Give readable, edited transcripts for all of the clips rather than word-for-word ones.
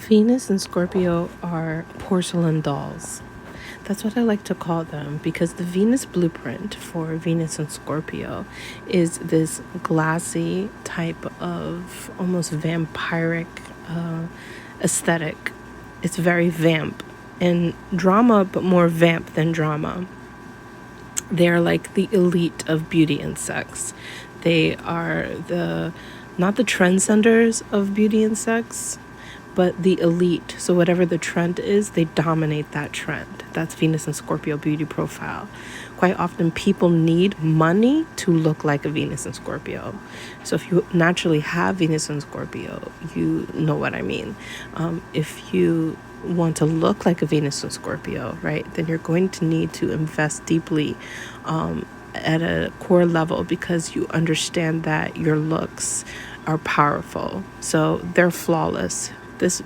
Venus and Scorpio are porcelain dolls. That's what I like to call them because the Venus blueprint for Venus and Scorpio is this glassy type of almost vampiric aesthetic. It's very vamp and drama, but more vamp than drama. They're like the elite of beauty and sex. They are not the trendsetters of beauty and sex, but the elite. So whatever the trend is, they dominate that trend. That's Venus and Scorpio beauty profile. Quite often people need money to look like a Venus and Scorpio. So if you naturally have Venus and Scorpio, you know what I mean. If you want to look like a Venus and Scorpio, right, then you're going to need to invest deeply at a core level because you understand that your looks are powerful. So they're flawless. This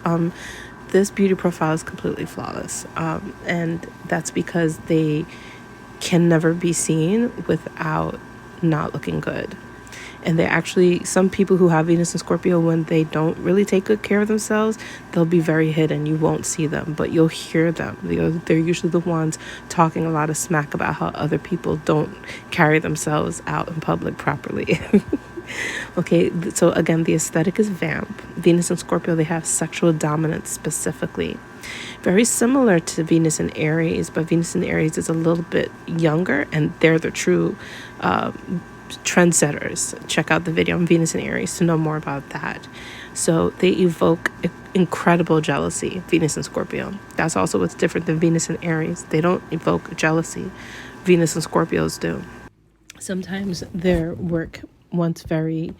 beauty profile is completely flawless, and that's because they can never be seen without not looking good. And they actually, some people who have Venus and Scorpio, when they don't really take good care of themselves, they'll be very hidden. You won't see them, but you'll hear them. They're usually the ones talking a lot of smack about how other people don't carry themselves out in public properly. Okay, so again, the aesthetic is vamp. Venus and Scorpio, they have sexual dominance specifically. Very similar to Venus and Aries, but Venus and Aries is a little bit younger, and they're the true trendsetters. Check out the video on Venus and Aries to know more about that. So they evoke incredible jealousy, Venus and Scorpio. That's also what's different than Venus and Aries. They don't evoke jealousy. Venus and Scorpios do. Sometimes their work, once very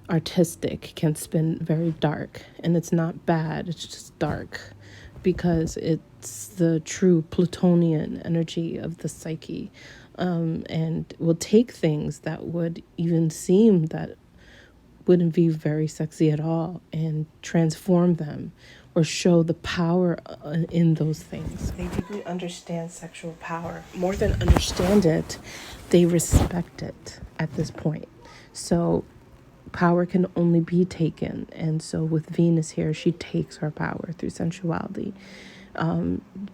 artistic, can spin very dark, and it's not bad, it's just dark because it's the true Plutonian energy of the psyche, and will take things that would even seem that wouldn't be very sexy at all and transform them or show the power in those things. They deeply understand sexual power. More than understand it, they respect it at this point. So power can only be taken. And so with Venus here, she takes her power through sensuality.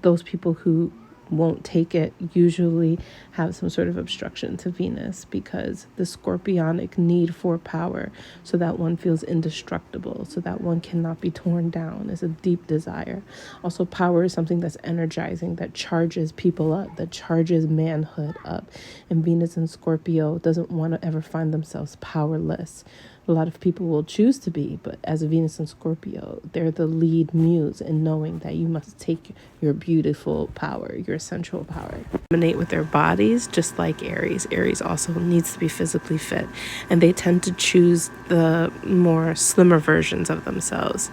Those people who won't take it usually have some sort of obstruction to Venus because the scorpionic need for power, so that one feels indestructible, so that one cannot be torn down, is a deep desire. Also, power is something that's energizing, that charges people up, that charges manhood up. And Venus and Scorpio doesn't want to ever find themselves powerless. A lot of people will choose to be, but as a Venus and Scorpio, they're the lead muse in knowing that you must take your beautiful power, your sensual power. Dominate with their bodies, just like Aries. Aries also needs to be physically fit, and they tend to choose the more slimmer versions of themselves.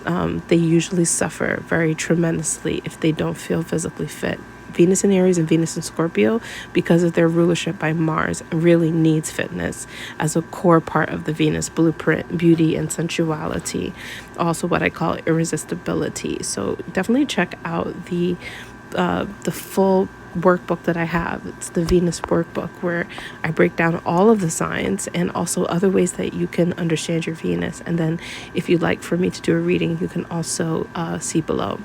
They usually suffer very tremendously if they don't feel physically fit. Venus and Aries and Venus and Scorpio, because of their rulership by Mars, really needs fitness as a core part of the Venus blueprint, beauty and sensuality. Also what I call irresistibility. So definitely check out the full workbook that I have. It's the Venus workbook, where I break down all of the signs and also other ways that you can understand your Venus. And then if you'd like for me to do a reading, you can also see below.